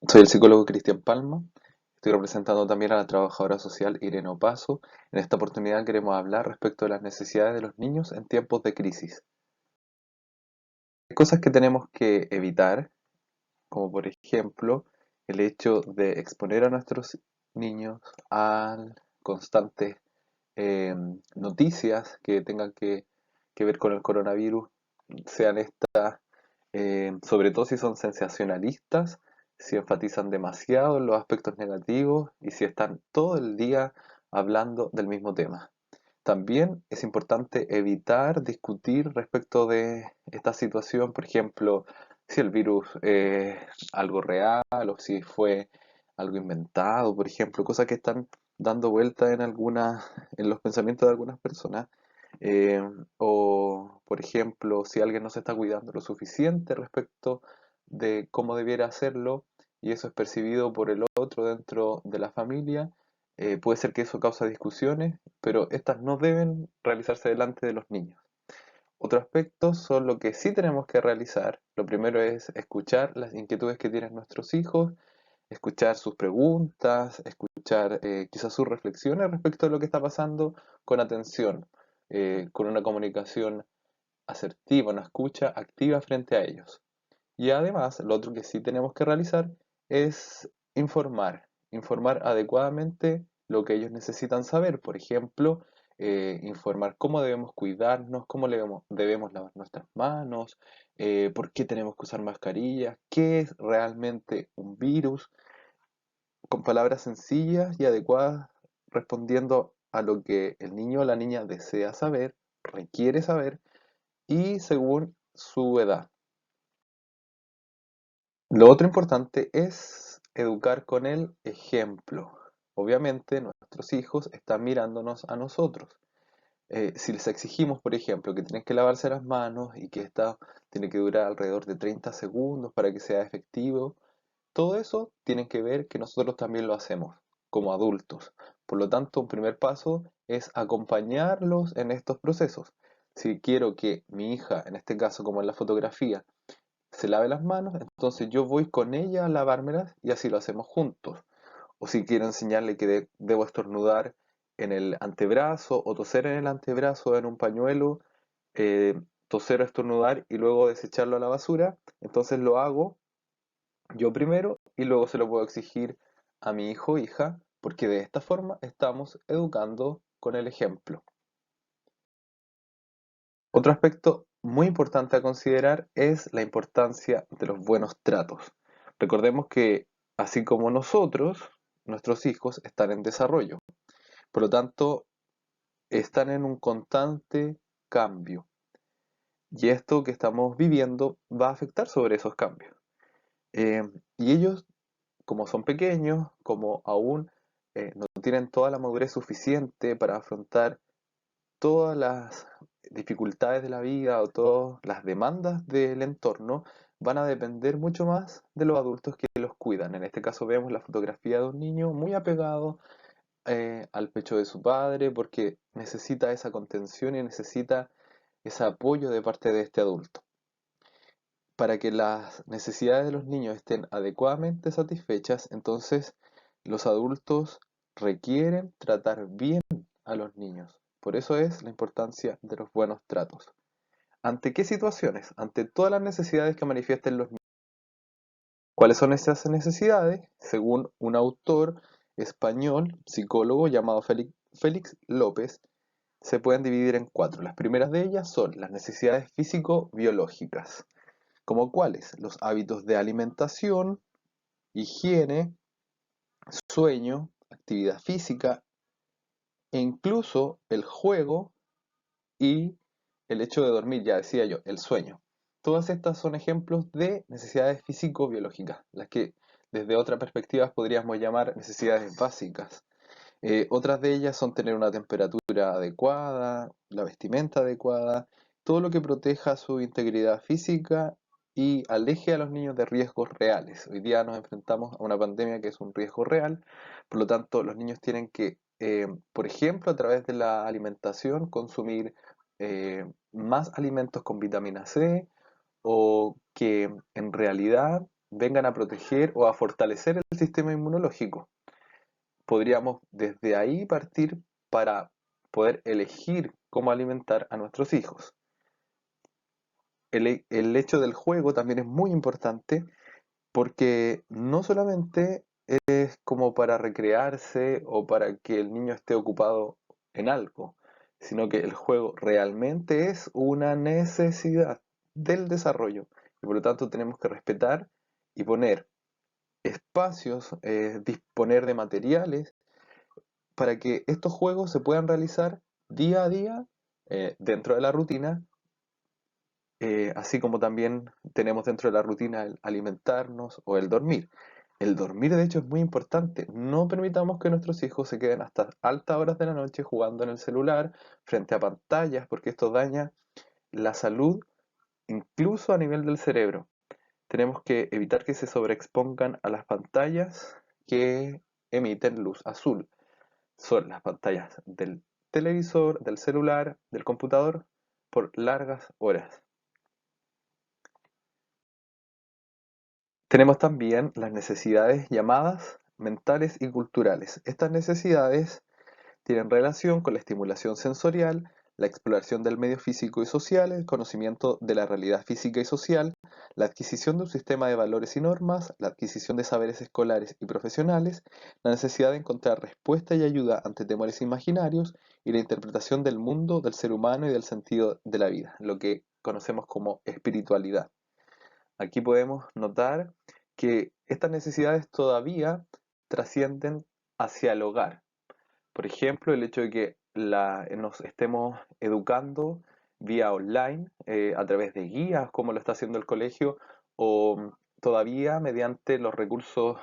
Soy el psicólogo Cristian Palma. Estoy representando también a la trabajadora social Irene Opaso. En esta oportunidad queremos hablar respecto de las necesidades de los niños en tiempos de crisis. Hay cosas que tenemos que evitar, como por ejemplo el hecho de exponer a nuestros niños a constantes noticias que tengan que ver con el coronavirus, sean estas sobre todo si son sensacionalistas, si enfatizan demasiado en los aspectos negativos y si están todo el día hablando del mismo tema. También es importante evitar discutir respecto de esta situación, por ejemplo, si el virus es algo real o si fue algo inventado, por ejemplo, cosas que están dando vuelta en los pensamientos de algunas personas. Eh, o, por ejemplo, si alguien no se está cuidando lo suficiente respecto de cómo debiera hacerlo y eso es percibido por el otro dentro de la familia, puede ser que eso cause discusiones, pero estas no deben realizarse delante de los niños. Otros aspectos son lo que sí tenemos que realizar. Lo primero es escuchar las inquietudes que tienen nuestros hijos, escuchar sus preguntas, escuchar quizás sus reflexiones respecto a lo que está pasando con atención, con una comunicación asertiva, una escucha activa frente a ellos. Y además, lo otro que sí tenemos que realizar es informar adecuadamente lo que ellos necesitan saber. Por ejemplo, informar cómo debemos cuidarnos, debemos lavar nuestras manos, por qué tenemos que usar mascarillas, qué es realmente un virus, con palabras sencillas y adecuadas, respondiendo a lo que el niño o la niña desea saber, requiere saber y según su edad. Lo otro importante es educar con el ejemplo. Obviamente nuestros hijos están mirándonos a nosotros. Si les exigimos, por ejemplo, que tienen que lavarse las manos y que esta tiene que durar alrededor de 30 segundos para que sea efectivo, todo eso tiene que ver que nosotros también lo hacemos como adultos. Por lo tanto, un primer paso es acompañarlos en estos procesos. Si quiero que mi hija, en este caso como en la fotografía, se lave las manos, entonces yo voy con ella a lavármelas y así lo hacemos juntos. O si quiero enseñarle que debo estornudar en el antebrazo o toser en el antebrazo en un pañuelo, toser o estornudar y luego desecharlo a la basura, entonces lo hago yo primero y luego se lo puedo exigir a mi hijo o hija, porque de esta forma estamos educando con el ejemplo. Otro aspecto muy importante a considerar es la importancia de los buenos tratos. Recordemos que así como nosotros, nuestros hijos están en desarrollo. Por lo tanto, están en un constante cambio. Y esto que estamos viviendo va a afectar sobre esos cambios. Eh, y ellos, como son pequeños, como aún no tienen toda la madurez suficiente para afrontar todas las dificultades de la vida o todas las demandas del entorno van a depender mucho más de los adultos que los cuidan. En este caso vemos la fotografía de un niño muy apegado al pecho de su padre porque necesita esa contención y necesita ese apoyo de parte de este adulto. Para que las necesidades de los niños estén adecuadamente satisfechas, entonces los adultos requieren tratar bien a los niños. Por eso es la importancia de los buenos tratos. ¿Ante qué situaciones? Ante todas las necesidades que manifiesten los niños. ¿Cuáles son esas necesidades? Según un autor español, psicólogo llamado Félix López, se pueden dividir en cuatro. Las primeras de ellas son las necesidades físico-biológicas. ¿Como cuáles? Los hábitos de alimentación, higiene, sueño, actividad física e incluso el juego y el hecho de dormir, ya decía yo, el sueño. Todas estas son ejemplos de necesidades físico-biológicas, las que desde otra perspectiva podríamos llamar necesidades básicas. Otras de ellas son tener una temperatura adecuada, la vestimenta adecuada, todo lo que proteja su integridad física y aleje a los niños de riesgos reales. Hoy día nos enfrentamos a una pandemia que es un riesgo real, por lo tanto los niños tienen que, por ejemplo, a través de la alimentación, consumir más alimentos con vitamina C o que en realidad vengan a proteger o a fortalecer el sistema inmunológico. Podríamos desde ahí partir para poder elegir cómo alimentar a nuestros hijos. El hecho del juego también es muy importante porque no solamente es como para recrearse o para que el niño esté ocupado en algo, sino que el juego realmente es una necesidad del desarrollo y por lo tanto tenemos que respetar y poner espacios, disponer de materiales para que estos juegos se puedan realizar día a día dentro de la rutina, así como también tenemos dentro de la rutina el alimentarnos o el dormir. El dormir, de hecho, es muy importante. No permitamos que nuestros hijos se queden hasta altas horas de la noche jugando en el celular, frente a pantallas, porque esto daña la salud, incluso a nivel del cerebro. Tenemos que evitar que se sobreexpongan a las pantallas que emiten luz azul. Son las pantallas del televisor, del celular, del computador, por largas horas. Tenemos también las necesidades llamadas mentales y culturales. Estas necesidades tienen relación con la estimulación sensorial, la exploración del medio físico y social, el conocimiento de la realidad física y social, la adquisición de un sistema de valores y normas, la adquisición de saberes escolares y profesionales, la necesidad de encontrar respuesta y ayuda ante temores imaginarios y la interpretación del mundo, del ser humano y del sentido de la vida, lo que conocemos como espiritualidad. Aquí podemos notar que estas necesidades todavía trascienden hacia el hogar. Por ejemplo, el hecho de que nos estemos educando vía online, a través de guías, como lo está haciendo el colegio, o todavía mediante los recursos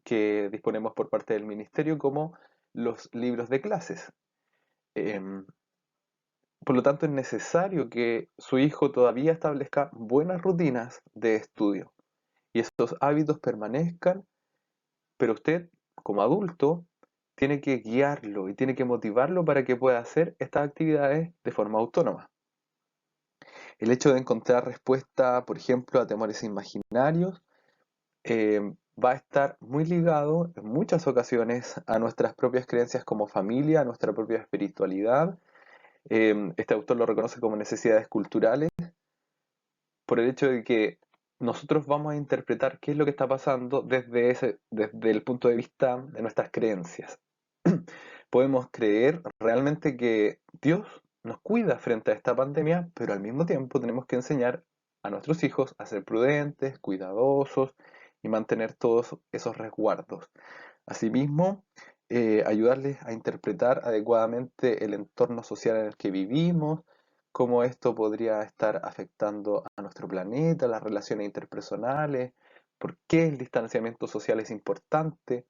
que disponemos por parte del ministerio, como los libros de clases. Em, por lo tanto, es necesario que su hijo todavía establezca buenas rutinas de estudio y esos hábitos permanezcan, pero usted, como adulto, tiene que guiarlo y tiene que motivarlo para que pueda hacer estas actividades de forma autónoma. El hecho de encontrar respuesta, por ejemplo, a temores imaginarios, eh, va a estar muy ligado en muchas ocasiones a nuestras propias creencias como familia, a nuestra propia espiritualidad. Este autor lo reconoce como necesidades culturales por el hecho de que nosotros vamos a interpretar qué es lo que está pasando desde el punto de vista de nuestras creencias. Podemos creer realmente que Dios nos cuida frente a esta pandemia, pero al mismo tiempo tenemos que enseñar a nuestros hijos a ser prudentes, cuidadosos y mantener todos esos resguardos. Asimismo, ayudarles a interpretar adecuadamente el entorno social en el que vivimos, cómo esto podría estar afectando a nuestro planeta, las relaciones interpersonales, por qué el distanciamiento social es importante,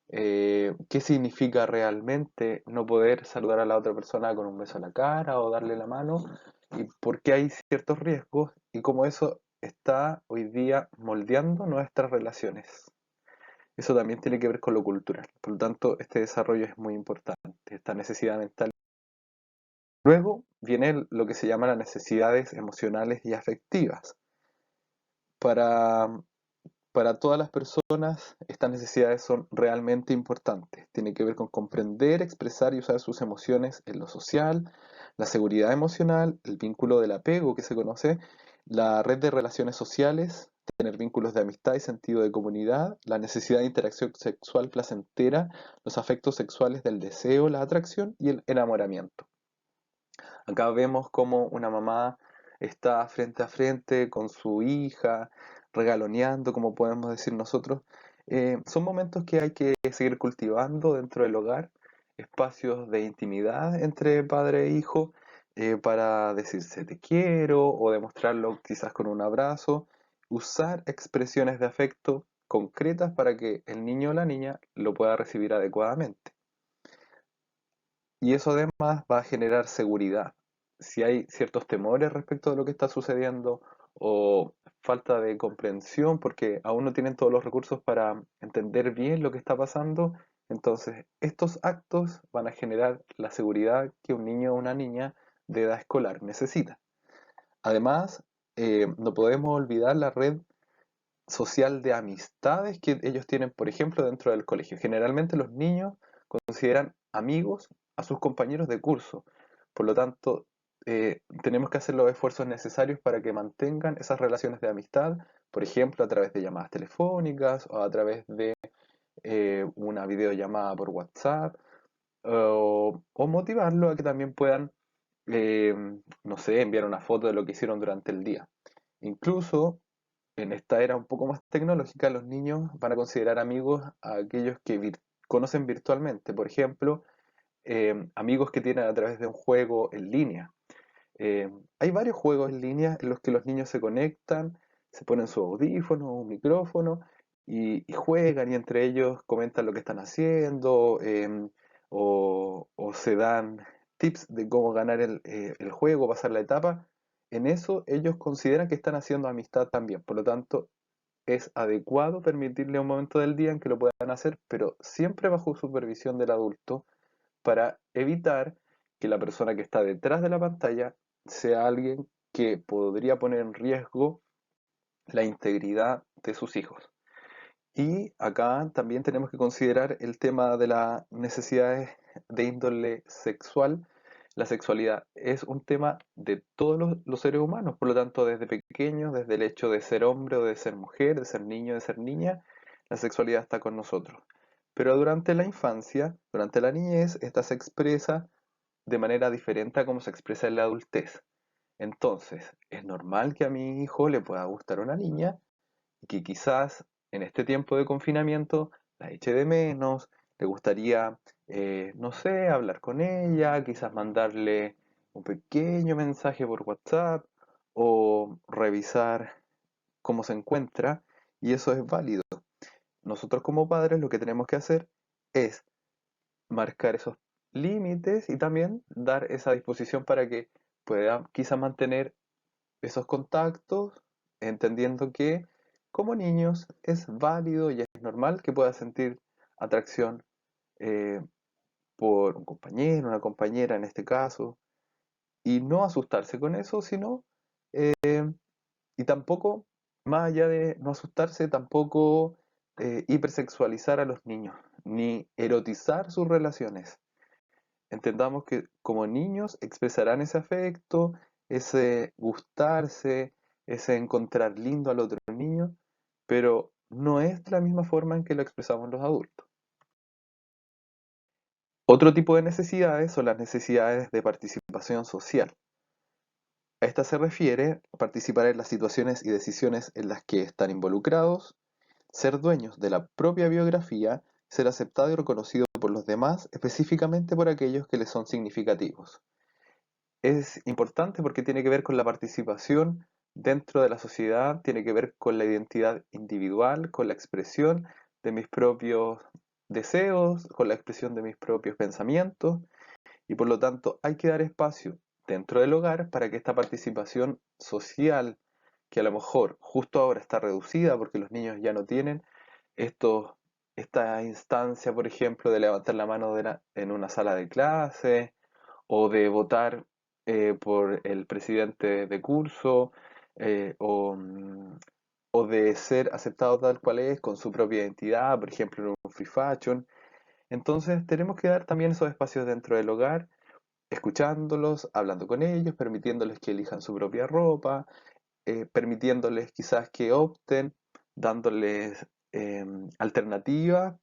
qué significa realmente no poder saludar a la otra persona con un beso en la cara o darle la mano, y por qué hay ciertos riesgos y cómo eso está hoy día moldeando nuestras relaciones. Eso también tiene que ver con lo cultural. Por lo tanto, este desarrollo es muy importante, esta necesidad mental. Luego viene lo que se llama las necesidades emocionales y afectivas. Para, para todas las personas, estas necesidades son realmente importantes. Tiene que ver con comprender, expresar y usar sus emociones en lo social, la seguridad emocional, el vínculo del apego que se conoce, la red de relaciones sociales, tener vínculos de amistad y sentido de comunidad, la necesidad de interacción sexual placentera, los afectos sexuales del deseo, la atracción y el enamoramiento. Acá vemos cómo una mamá está frente a frente con su hija, regaloneando, como podemos decir nosotros. Son momentos que hay que seguir cultivando dentro del hogar, espacios de intimidad entre padre e hijo, para decirse te quiero o demostrarlo quizás con un abrazo, usar expresiones de afecto concretas para que el niño o la niña lo pueda recibir adecuadamente. Y eso además va a generar seguridad. Si hay ciertos temores respecto de lo que está sucediendo o falta de comprensión porque aún no tienen todos los recursos para entender bien lo que está pasando, entonces estos actos van a generar la seguridad que un niño o una niña de edad escolar necesita. Además, no podemos olvidar la red social de amistades que ellos tienen, por ejemplo, dentro del colegio. Generalmente los niños consideran amigos a sus compañeros de curso. Por lo tanto, tenemos que hacer los esfuerzos necesarios para que mantengan esas relaciones de amistad, por ejemplo, a través de llamadas telefónicas o a través de una videollamada por WhatsApp, o motivarlo a que también puedan, eh, no sé, enviar una foto de lo que hicieron durante el día. Incluso en esta era un poco más tecnológica, los niños van a considerar amigos a aquellos que conocen virtualmente. Por ejemplo, amigos que tienen a través de un juego en línea. Eh, Hay varios juegos en línea en los que los niños se conectan, se ponen su audífono, un micrófono y juegan y entre ellos comentan lo que están haciendo, o se dan tips de cómo ganar el juego, pasar la etapa. En eso ellos consideran que están haciendo amistad también. Por lo tanto, es adecuado permitirle un momento del día en que lo puedan hacer, pero siempre bajo supervisión del adulto para evitar que la persona que está detrás de la pantalla sea alguien que podría poner en riesgo la integridad de sus hijos. Y acá también tenemos que considerar el tema de las necesidades de índole sexual. La sexualidad es un tema de todos los seres humanos, por lo tanto, desde pequeños, desde el hecho de ser hombre o de ser mujer, de ser niño, de ser niña, la sexualidad está con nosotros. Pero durante la infancia, durante la niñez, esta se expresa de manera diferente a cómo se expresa en la adultez. Entonces, es normal que a mi hijo le pueda gustar una niña y que quizás en este tiempo de confinamiento la eche de menos, le gustaría, no sé, hablar con ella, quizás mandarle un pequeño mensaje por WhatsApp o revisar cómo se encuentra, y eso es válido. Nosotros como padres lo que tenemos que hacer es marcar esos límites y también dar esa disposición para que pueda quizás mantener esos contactos, entendiendo que como niños es válido y es normal que pueda sentir atracción, eh, por un compañero, una compañera en este caso, y no asustarse con eso, sino, y tampoco, más allá de no asustarse, tampoco hipersexualizar a los niños, ni erotizar sus relaciones. Entendamos que como niños expresarán ese afecto, ese gustarse, ese encontrar lindo al otro niño, pero no es de la misma forma en que lo expresamos los adultos. Otro tipo de necesidades son las necesidades de participación social. A esta se refiere a participar en las situaciones y decisiones en las que están involucrados, ser dueños de la propia biografía, ser aceptado y reconocido por los demás, específicamente por aquellos que les son significativos. Es importante porque tiene que ver con la participación dentro de la sociedad, tiene que ver con la identidad individual, con la expresión de mis propios deseos, con la expresión de mis propios pensamientos, y por lo tanto hay que dar espacio dentro del hogar para que esta participación social, que a lo mejor justo ahora está reducida porque los niños ya no tienen estos, esta instancia, por ejemplo, de levantar la mano en una sala de clase, o de votar por el presidente de curso, o de ser aceptado tal cual es, con su propia identidad, por ejemplo, en un free fashion. Entonces tenemos que dar también esos espacios dentro del hogar, escuchándolos, hablando con ellos, permitiéndoles que elijan su propia ropa, permitiéndoles quizás que opten, dándoles alternativas.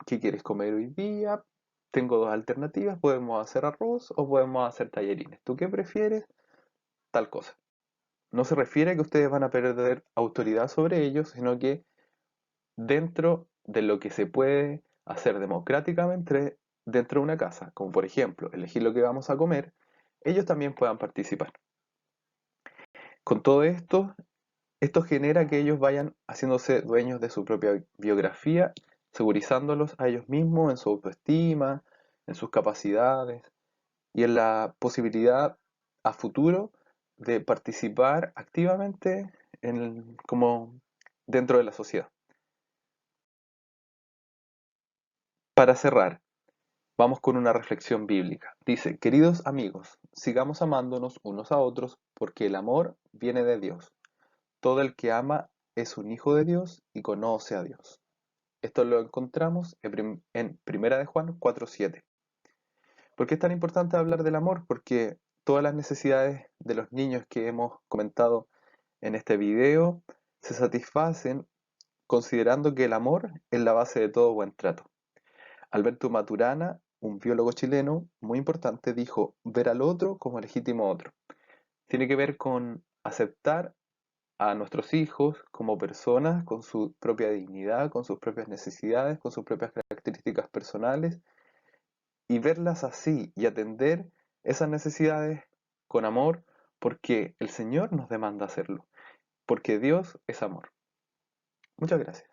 ¿Qué quieres comer hoy día? Tengo dos alternativas, podemos hacer arroz o podemos hacer tallarines. ¿Tú qué prefieres? Tal cosa. No se refiere a que ustedes van a perder autoridad sobre ellos, sino que dentro de lo que se puede hacer democráticamente dentro de una casa, como por ejemplo elegir lo que vamos a comer, ellos también puedan participar. Con todo esto, esto genera que ellos vayan haciéndose dueños de su propia biografía, segurizándolos a ellos mismos en su autoestima, en sus capacidades y en la posibilidad a futuro de participar activamente como dentro de la sociedad. Para cerrar, vamos con una reflexión bíblica. Dice, queridos amigos, sigamos amándonos unos a otros porque el amor viene de Dios. Todo el que ama es un hijo de Dios y conoce a Dios. Esto lo encontramos en Primera de Juan 4:7. ¿Por qué es tan importante hablar del amor? Porque todas las necesidades de los niños que hemos comentado en este video se satisfacen considerando que el amor es la base de todo buen trato. Alberto Maturana, un biólogo chileno muy importante, dijo: ver al otro como legítimo otro. Tiene que ver con aceptar a nuestros hijos como personas con su propia dignidad, con sus propias necesidades, con sus propias características personales, y verlas así y atender esas necesidades con amor, porque el Señor nos demanda hacerlo, porque Dios es amor. Muchas gracias.